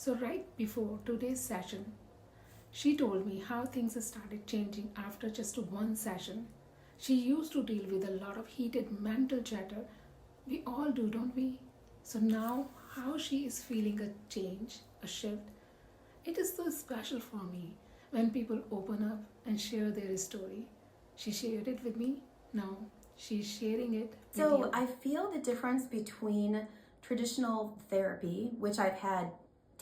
So, right before today's session, she told me how things started changing after just one session. She used to deal with a lot of heated mental chatter. We all do, don't we? So, now how she is feeling a change, a shift, it is so special for me when people open up and share their story. She shared it with me. Now she's sharing it with So you. I feel the difference between traditional therapy, which I've had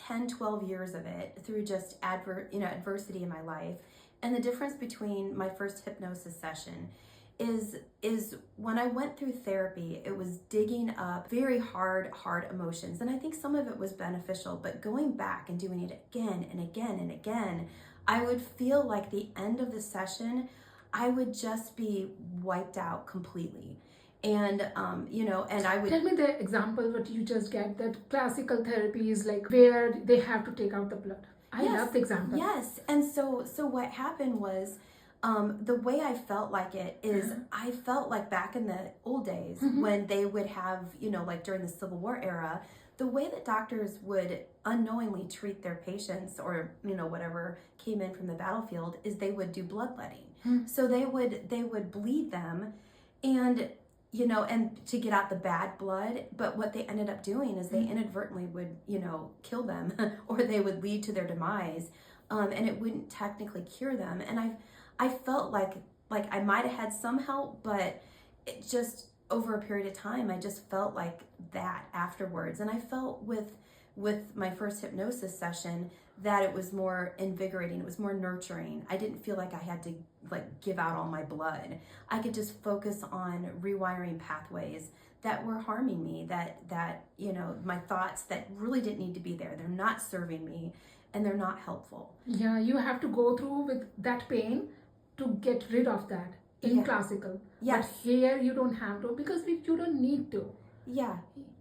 10, 12 years of it through just adversity in my life, and the difference between my first hypnosis session is when I went through therapy, it was digging up very hard emotions. And I think some of it was beneficial, but going back and doing it again and again and again, I would feel like the end of the session, I would just be wiped out completely. And and I would Tell me the example what you just get, that classical therapy is like where they have to take out the blood. I Yes, love the example. yes. And so what happened was, the way I felt like it is, I felt like back in the old days when they would have, like during the Civil War era, the way that doctors would unknowingly treat their patients or, whatever came in from the battlefield is they would do bloodletting. So they would bleed them and and to get out the bad blood. But what they ended up doing is they inadvertently would, kill them or they would lead to their demise. And it wouldn't technically cure them. And I felt like I might have had some help, but it just over a period of time, I just felt like that afterwards. And I felt with my first hypnosis session that it was more invigorating, it was more nurturing. I didn't feel like I had to give out all my blood. I could just focus on rewiring pathways that were harming me, that my thoughts that really didn't need to be there. They're not serving me and they're not helpful. Yeah, you have to go through with that pain to get rid of that in classical. Yes. But here you don't have to because you don't need to.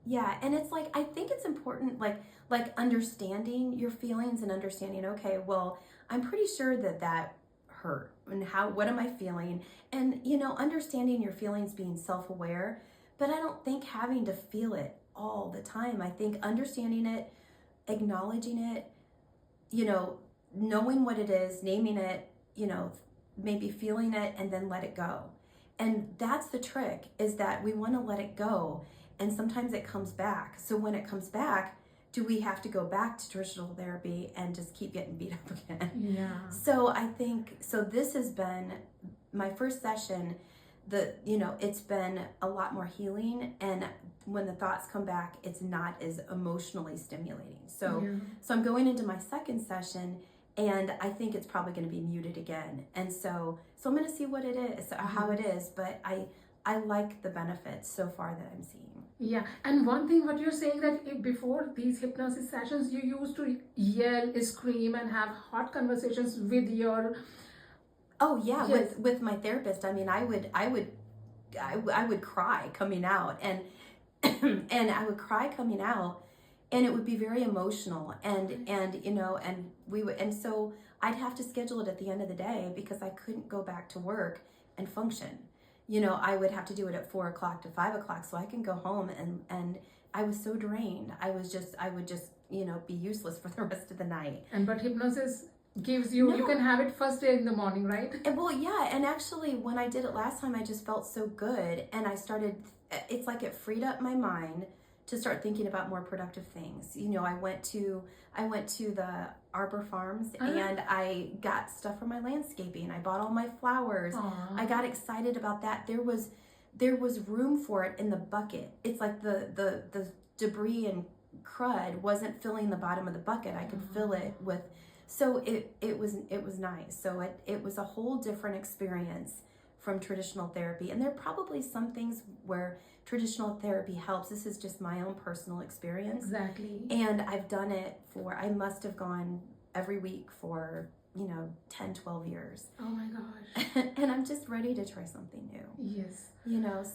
Yeah, and it's like I think it's important, like understanding your feelings and understanding, okay, well, I'm pretty sure that hurt, and what am I feeling, and understanding your feelings, being self-aware. But I don't think having to feel it all the time. I think understanding it, acknowledging it, knowing what it is, naming it, maybe feeling it, and then let it go. And that's the trick, is that we want to let it go. And sometimes it comes back. So when it comes back, do we have to go back to traditional therapy and just keep getting beat up again? Yeah. So I think, this has been my first session. It's been a lot more healing. And when the thoughts come back, it's not as emotionally stimulating. So I'm going into my second session, and I think it's probably going to be muted again. And so I'm going to see what it is, how it is. But I like the benefits so far that I'm seeing. Yeah, and one thing what you're saying that before these hypnosis sessions, you used to yell, scream, and have hot conversations with your. Oh yeah, with my therapist. I mean, I would cry coming out, and and I would cry coming out, and it would be very emotional, and we would, and so I'd have to schedule it at the end of the day because I couldn't go back to work and function. I would have to do it at 4 o'clock to 5 o'clock so I can go home, and I was so drained. I would just be useless for the rest of the night. And but hypnosis gives you can have it first day in the morning, right? Well, yeah, and actually when I did it last time, I just felt so good, and it's like it freed up my mind to start thinking about more productive things. I went to the Arbor Farms and I got stuff for my landscaping. I bought all my flowers. Aww. I got excited about that. There was room for it in the bucket. It's like the debris and crud wasn't filling the bottom of the bucket. I could fill it with, so it was nice. So it was a whole different experience from traditional therapy. And there are probably some things where traditional therapy helps. This is just my own personal experience. Exactly. And I've done it I must have gone every week for 10, 12 years. Oh my gosh. And I'm just ready to try something new. Yes.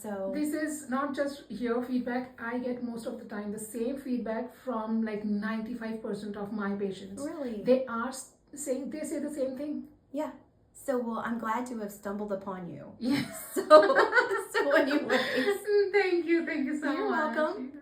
So this is not just your feedback. I get most of the time the same feedback from like 95% of my patients. Really? They say the same thing. Yeah. So, well, I'm glad to have stumbled upon you. Yes. So anyways. Thank you so much. You're welcome.